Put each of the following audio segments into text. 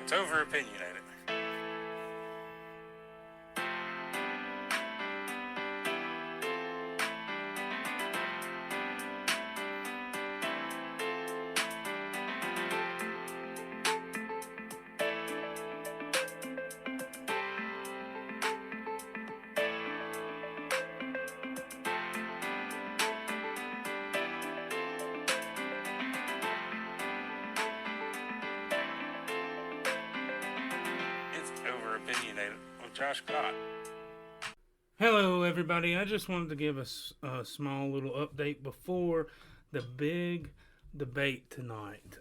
It's Over Opinionated. Opinionated with Josh Cott. Hello, everybody. I just wanted to give a small little update before the big debate tonight.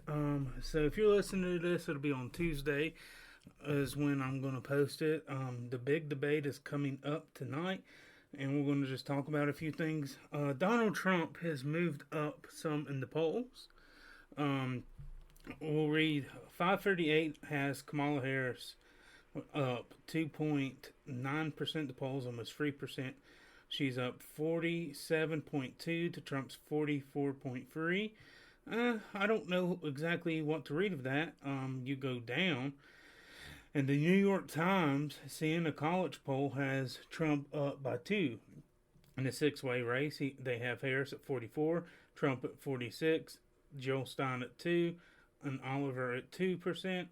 So if you're listening to this, it'll be on Tuesday is when I'm going to post it. The big debate is coming up tonight, and we're going to just talk about a few things. Donald Trump has moved up some in the polls. We'll read 538 has Kamala Harris up 2.9% the polls, almost 3%. She's up 47.2 to Trump's 44.3. I don't know exactly what to read of that. You go down, and the New York Times, seeing a college poll, has Trump up by 2. In a six-way race, they have Harris at 44, Trump at 46, Jill Stein at 2, and Oliver at 2%.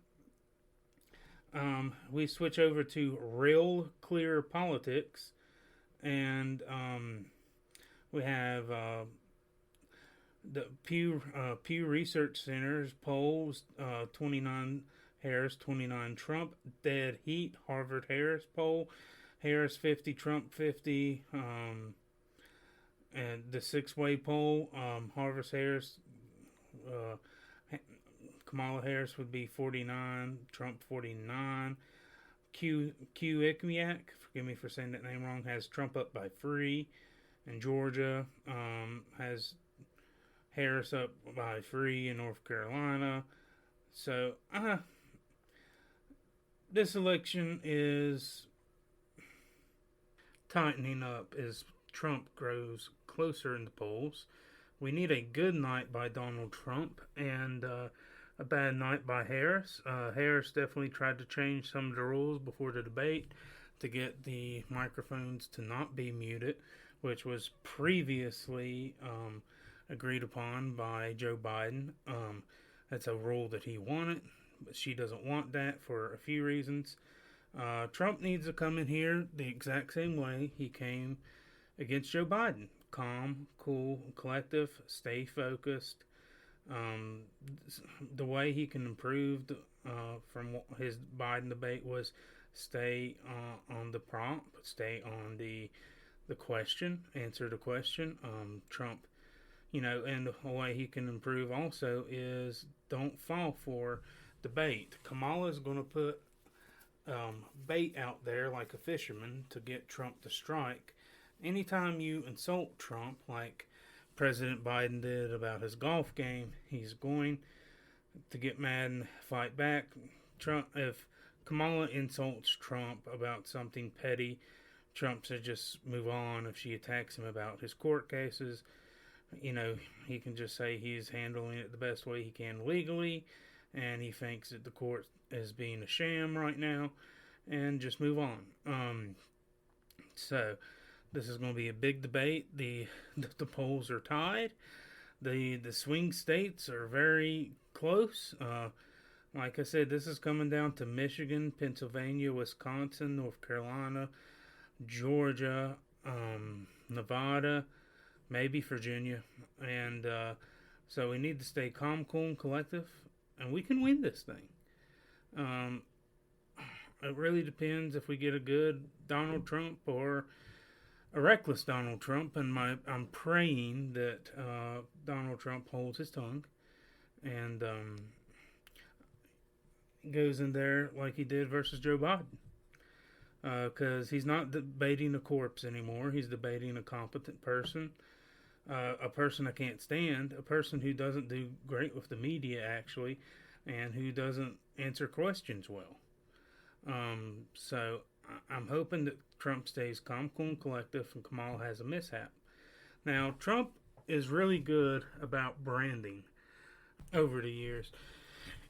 We switch over to Real Clear Politics, and we have the Pew Research Center's polls, 29 Harris, 29 Trump. Dead Heat, Harvard Harris poll, Harris 50, Trump 50, and the six-way poll, Harvard Harris, Kamala Harris would be 49, Trump 49. Q Ickmiak, forgive me for saying that name wrong, has Trump up by 3. And Georgia has Harris up by 3 in North Carolina. So, this election is tightening up as Trump grows closer in the polls. We need a good night by Donald Trump and a bad night by Harris. Harris definitely tried to change some of the rules before the debate to get the microphones to not be muted, which was previously agreed upon by Joe Biden. That's a rule that he wanted, but she doesn't want that for a few reasons. Trump needs to come in here the exact same way he came against Joe Biden. Calm, cool, collective, stay focused. The way he can improve from his Biden debate was stay on the prompt, stay on the question, answer the question. Trump, and the way he can improve also is don't fall for debate. Kamala is going to put bait out there like a fisherman to get Trump to strike. Anytime you insult Trump, like President Biden did about his golf game, he's going to get mad and fight back. If Kamala insults Trump about something petty, Trump should just move on. If she attacks him about his court cases, he can just say he's handling it the best way he can legally, and he thinks that the court is being a sham right now, and just move on. So this is going to be a big debate. The polls are tied. The swing states are very close. Like I said, this is coming down to Michigan, Pennsylvania, Wisconsin, North Carolina, Georgia, Nevada, maybe Virginia. And so we need to stay calm, cool, and collective, and we can win this thing. It really depends if we get a good Donald Trump or a reckless Donald Trump, and I'm praying that Donald Trump holds his tongue and goes in there like he did versus Joe Biden, because he's not debating a corpse anymore. He's debating a competent person, a person I can't stand, a person who doesn't do great with the media actually, and who doesn't answer questions well. So I'm hoping that Trump stays calm, cool, and collective, and Kamala has a mishap. Now, Trump is really good about branding over the years.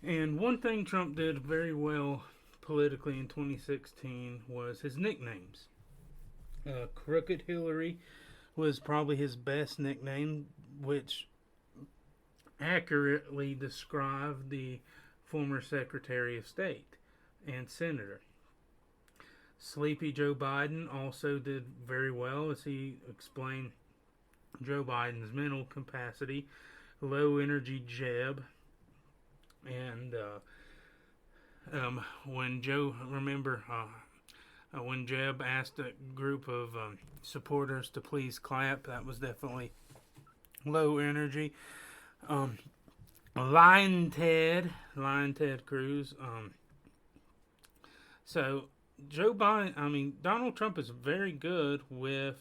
And one thing Trump did very well politically in 2016 was his nicknames. Crooked Hillary was probably his best nickname, which accurately described the former Secretary of State and Senator. Sleepy Joe Biden also did very well as he explained Joe Biden's mental capacity, low energy Jeb, and when Joe, remember, when Jeb asked a group of supporters to please clap, that was definitely low energy. Lion Ted Cruz. So Donald Trump is very good with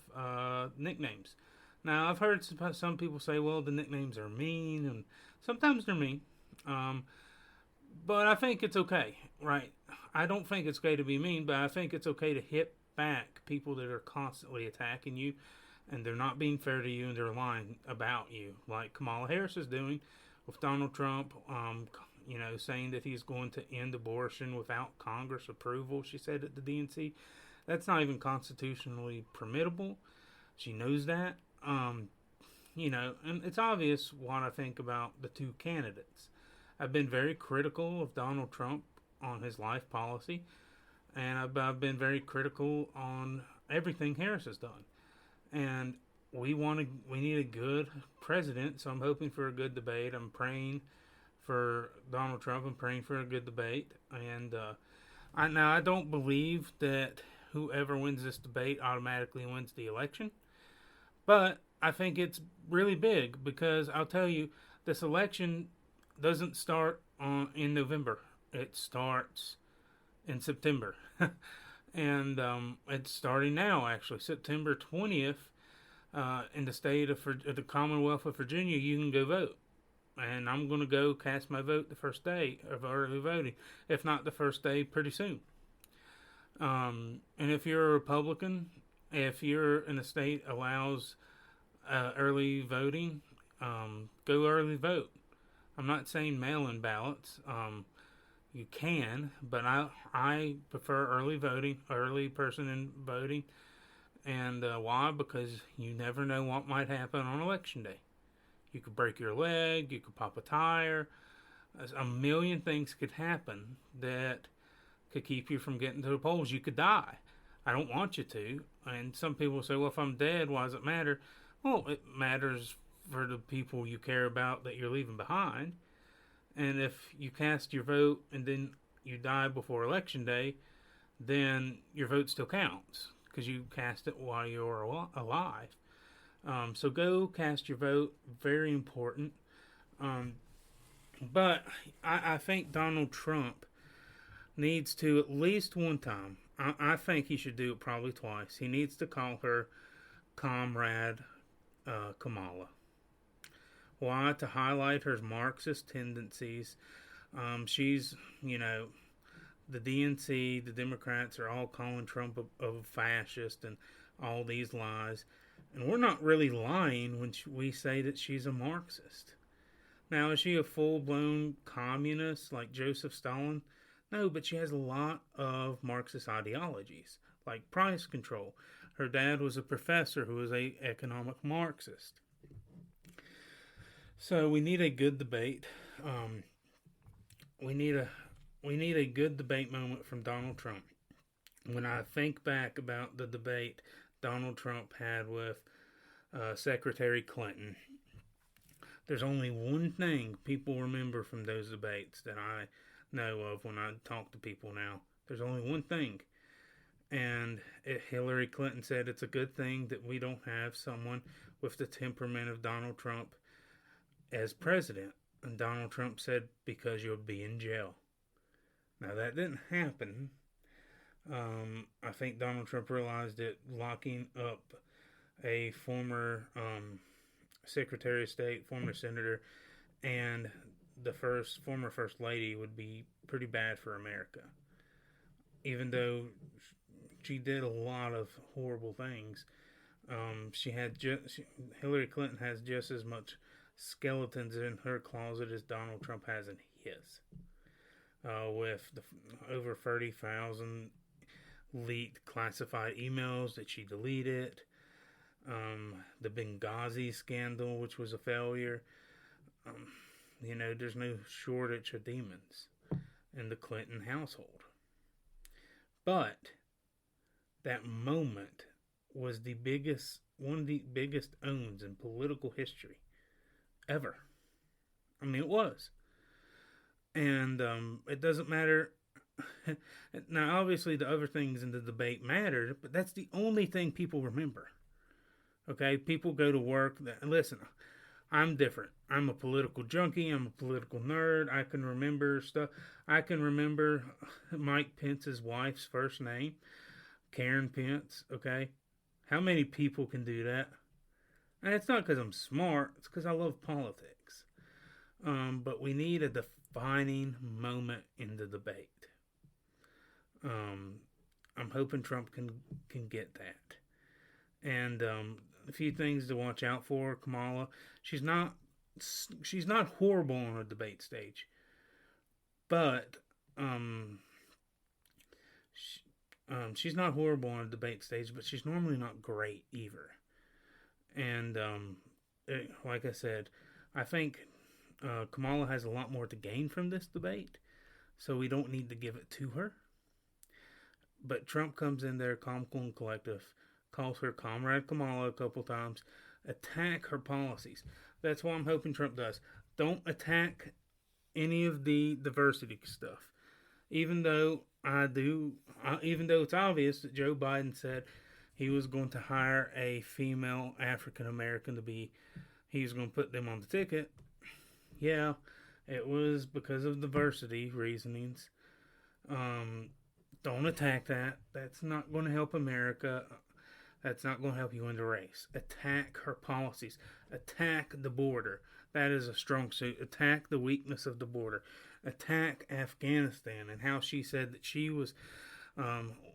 nicknames. Now, I've heard some people say, well, the nicknames are mean, and sometimes they're mean. But I think it's okay, right? I don't think it's okay to be mean, but I think it's okay to hit back people that are constantly attacking you, and they're not being fair to you, and they're lying about you, like Kamala Harris is doing with Donald Trump, saying that he's going to end abortion without Congress approval, she said at the DNC. That's not even constitutionally permissible. She knows that. And it's obvious what I think about the two candidates. I've been very critical of Donald Trump on his life policy, and I've been very critical on everything Harris has done. And we need a good president, so I'm hoping for a good debate. I'm praying for Donald Trump. I'm praying for a good debate. And I don't believe that whoever wins this debate automatically wins the election. But I think it's really big because I'll tell you, this election doesn't start in November. It starts in September. And it's starting now, actually. September 20th, in the state of the Commonwealth of Virginia, you can go vote. And I'm going to go cast my vote the first day of early voting, if not the first day, pretty soon. And if you're a Republican, if you're in a state allows early voting, go early vote. I'm not saying mail-in ballots. You can, but I prefer early voting, early person in voting. And why? Because you never know what might happen on election day. You could break your leg, you could pop a tire. A million things could happen that could keep you from getting to the polls. You could die. I don't want you to. And some people say, well, if I'm dead, why does it matter? Well, it matters for the people you care about that you're leaving behind. And if you cast your vote and then you die before election day, then your vote still counts because you cast it while you're alive. So go cast your vote. Very important. But I think Donald Trump needs to, at least one time, I think he should do it probably twice. He needs to call her Comrade Kamala. Why? To highlight her Marxist tendencies. She's, the DNC, the Democrats are all calling Trump a fascist and all these lies. And we're not really lying when we say that she's a Marxist. Now, is she a full-blown communist like Joseph Stalin? No, but she has a lot of Marxist ideologies, like price control. Her dad was a professor who was an economic Marxist. So we need a good debate. We need a good debate moment from Donald Trump. When I think back about the debate Donald Trump had with Secretary Clinton, there's only one thing people remember from those debates that I know of when I talk to people now. There's only one thing. And Hillary Clinton said it's a good thing that we don't have someone with the temperament of Donald Trump as president. And Donald Trump said, because you'll be in jail. Now, that didn't happen. I think Donald Trump realized that locking up a former Secretary of State, former senator, and the former First Lady would be pretty bad for America. Even though she did a lot of horrible things, Hillary Clinton has just as much skeletons in her closet as Donald Trump has in his. with over 30,000 leaked classified emails that she deleted. The Benghazi scandal, which was a failure. There's no shortage of demons in the Clinton household. But that moment was one of the biggest owns in political history ever. I mean, it was. And it doesn't matter. Now, obviously, the other things in the debate mattered, but that's the only thing people remember. Okay? People go to work. Listen, I'm different. I'm a political junkie. I'm a political nerd. I can remember stuff. I can remember Mike Pence's wife's first name, Karen Pence. Okay? How many people can do that? And it's not because I'm smart. It's because I love politics. But we need a defining moment in the debate. I'm hoping Trump can get that. And a few things to watch out for. Kamala, she's not horrible on a debate stage, but she's not horrible on a debate stage, but she's normally not great either. And like I said, I think Kamala has a lot more to gain from this debate, so we don't need to give it to her. But Trump comes in there, calm, cool, and collective, calls her Comrade Kamala a couple times, attack her policies. That's what I'm hoping Trump does. Don't attack any of the diversity stuff. Even though it's obvious that Joe Biden said he was going to hire a female African American he was going to put them on the ticket. Yeah, it was because of diversity reasonings. Don't attack that. That's not going to help America. That's not going to help you win the race. Attack her policies. Attack the border. That is a strong suit. Attack the weakness of the border. Attack Afghanistan and how she said that she was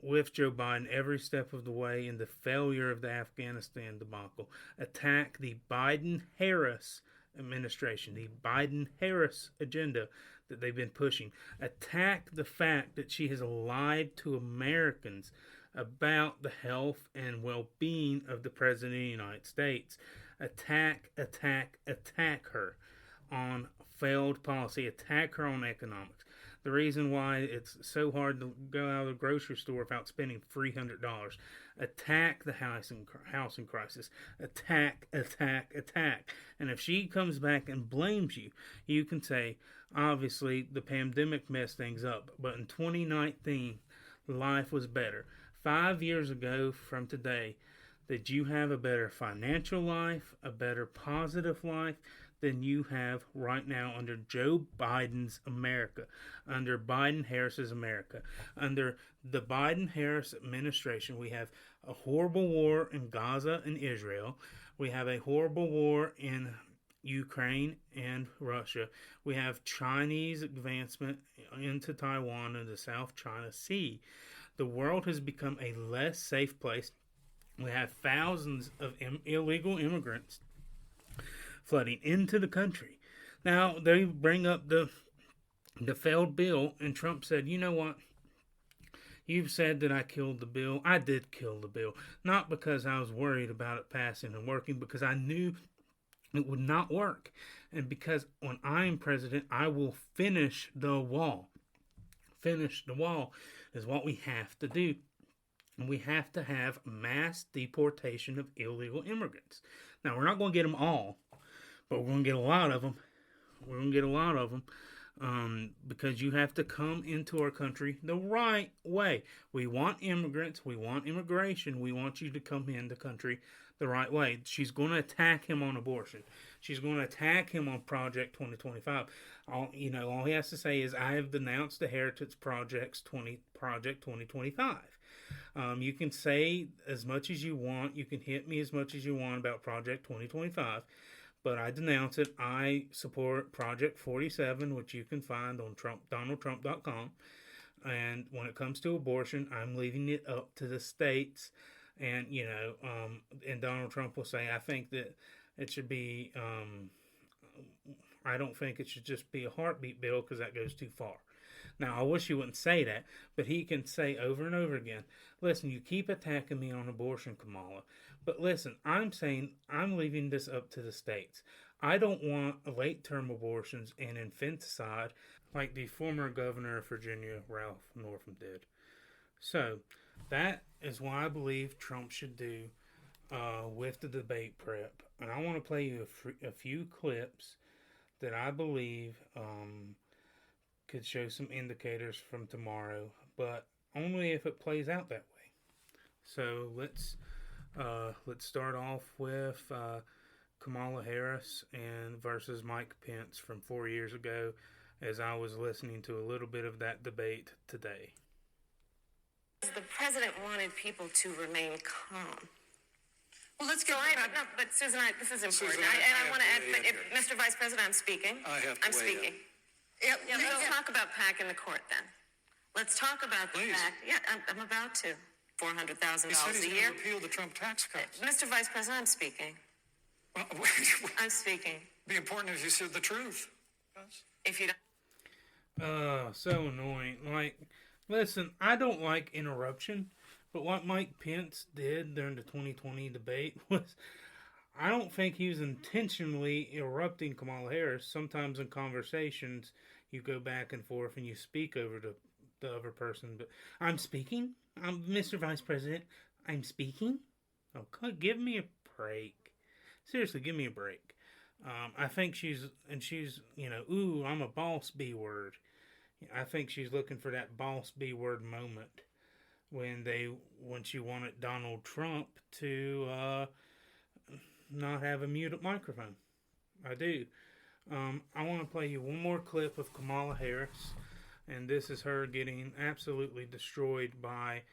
with Joe Biden every step of the way in the failure of the Afghanistan debacle. Attack the Biden-Harris administration, the Biden-Harris agenda that they've been pushing. Attack the fact that she has lied to Americans about the health and well-being of the President of the United States. Attack her on failed policy. Attack her on economics. The reason why it's so hard to go out of the grocery store without spending $300. Attack the housing crisis. Attack. And if she comes back and blames you, you can say, obviously, the pandemic messed things up. But in 2019, life was better. 5 years ago from today, did you have a better financial life, a better positive life than you have right now under Joe Biden's America, under Biden-Harris's America? Under the Biden-Harris administration, we have a horrible war in Gaza and Israel. We have a horrible war in Ukraine and Russia. We have Chinese advancement into Taiwan and the South China Sea. The world has become a less safe place. We have thousands of illegal immigrants flooding into the country. Now, they bring up the failed bill, and Trump said, you know what? You've said that I killed the bill. I did kill the bill. Not because I was worried about it passing and working, because I knew it would not work. And because when I am president, I will finish the wall. Finish the wall is what we have to do. And we have to have mass deportation of illegal immigrants. Now, we're not going to get them all, but we're going to get a lot of them. We're going to get a lot of them because you have to come into our country the right way. We want immigrants. We want immigration. We want you to come in the country the right way. She's going to attack him on abortion. She's going to attack him on Project 2025. All he has to say is, I have denounced the Heritage Project 2025. You can say as much as you want. You can hit me as much as you want about Project 2025. But I denounce it. I support Project 47, which you can find on DonaldTrump.com. And when it comes to abortion, I'm leaving it up to the states. And, and Donald Trump will say, I think that it should be, I don't think it should just be a heartbeat bill because that goes too far. Now, I wish he wouldn't say that, but he can say over and over again, listen, you keep attacking me on abortion, Kamala. But listen, I'm saying I'm leaving this up to the states. I don't want late-term abortions and infanticide like the former governor of Virginia, Ralph Northam, did. So, that is why I believe Trump should do with the debate prep. And I want to play you a few clips that I believe could show some indicators from tomorrow, but only if it plays out that way. So let's start off with Kamala Harris and versus Mike Pence from 4 years ago, as I was listening to a little bit of that debate today. The president wanted people to remain calm. Well, let's get but Susan, this is important. Susan, I want to add, have to but if, Mr. Vice President, I'm speaking. I'm speaking. Yeah, Let's talk about packing the court then. Let's talk about the Please. fact. Yeah, I'm about to. $400,000 He said a he's year. going to repeal the Trump tax cuts. Mr. Vice President, I'm speaking. Well, I'm speaking. it'd be important if you said the truth. If you don't. So annoying. Like, listen, I don't like interruption, but what Mike Pence did during the 2020 debate was, I don't think he was intentionally interrupting Kamala Harris. Sometimes in conversations, you go back and forth and you speak over the other person. But I'm speaking. I'm Mr. Vice President. I'm speaking. Oh, give me a break. Seriously, give me a break. I think she's, ooh, I'm a boss B word. I think she's looking for that boss B word moment when she wanted Donald Trump to not have a muted microphone. I do. I want to play you one more clip of Kamala Harris, and this is her getting absolutely destroyed by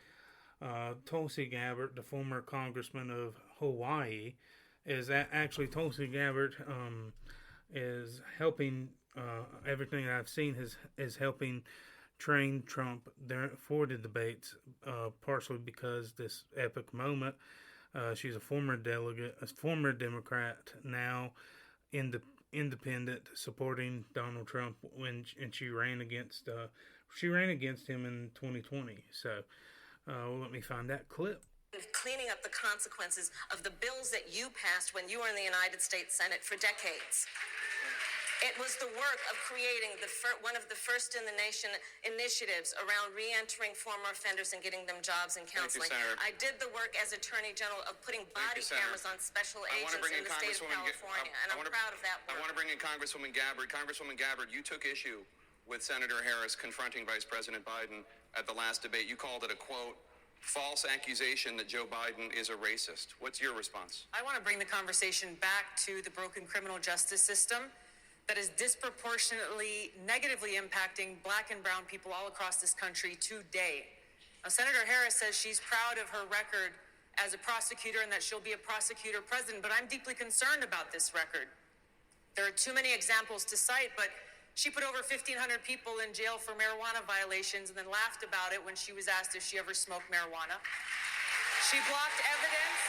Tulsi Gabbard, the former congressman of Hawaii. Actually Tulsi Gabbard is helping. Everything I've seen is helping train Trump for the debates, partially because this epic moment. She's a former delegate, a former Democrat, now independent, supporting Donald Trump and she ran against him in 2020. So let me find that clip. Cleaning up the consequences of the bills that you passed when you were in the United States Senate for decades. It was the work of creating one of the first in the nation initiatives around re-entering former offenders and getting them jobs and counseling. Thank you, Senator. I did the work as Attorney General of putting body cameras on special agents in the state of California, and I'm proud of that work. I want to bring in Congresswoman Gabbard. Congresswoman Gabbard, you took issue with Senator Harris confronting Vice President Biden at the last debate. You called it a, quote, false accusation that Joe Biden is a racist. What's your response? I want to bring the conversation back to the broken criminal justice system that is disproportionately negatively impacting black and brown people all across this country today. Now, Senator Harris says she's proud of her record as a prosecutor and that she'll be a prosecutor president, but I'm deeply concerned about this record. There are too many examples to cite, but she put over 1,500 people in jail for marijuana violations and then laughed about it when she was asked if she ever smoked marijuana. She blocked evidence.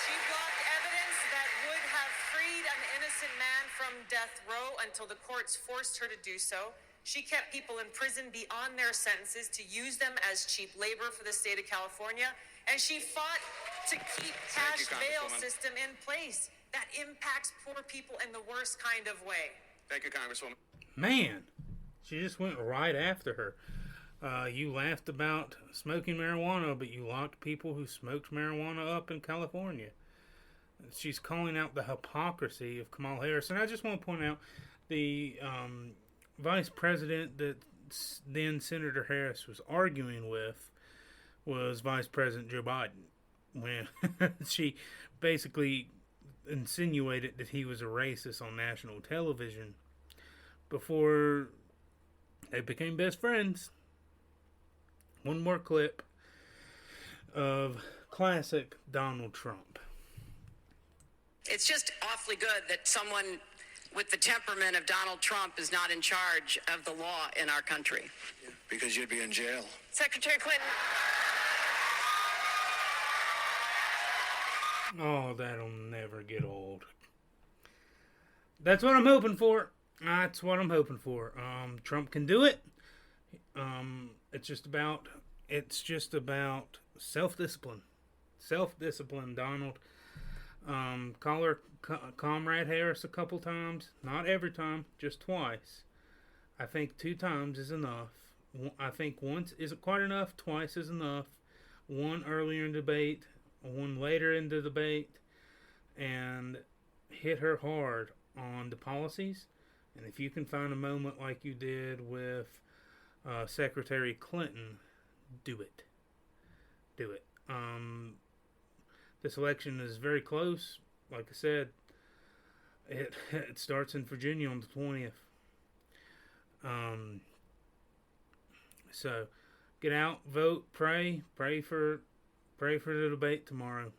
She blocked evidence that would have freed an innocent man from death row until the courts forced her to do so. She kept people in prison beyond their sentences to use them as cheap labor for the state of California. And she fought to keep cash bail system in place. That impacts poor people in the worst kind of way. Thank you, Congresswoman. Man, she just went right after her. You laughed about smoking marijuana, but you locked people who smoked marijuana up in California. She's calling out the hypocrisy of Kamala Harris. And I just want to point out the vice president that then Senator Harris was arguing with was Vice President Joe Biden, when she basically insinuated that he was a racist on national television before they became best friends. One more clip of classic Donald Trump. It's just awfully good that someone with the temperament of Donald Trump is not in charge of the law in our country. Because you'd be in jail. Secretary Clinton. Oh, that'll never get old. That's what I'm hoping for. That's what I'm hoping for. Trump can do it. It's just about self-discipline. Self-discipline, Donald. Call her Comrade Harris a couple times. Not every time, just twice. I think 2 times is enough. I think once isn't quite enough. Twice is enough. One earlier in debate, one later in the debate, and hit her hard on the policies. And if you can find a moment like you did with Secretary Clinton, do it. Do it. This election is very close. Like I said, it starts in Virginia on the 20th. So get out, vote, pray for the debate tomorrow.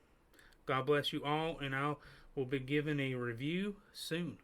God bless you all, and I will be giving a review soon.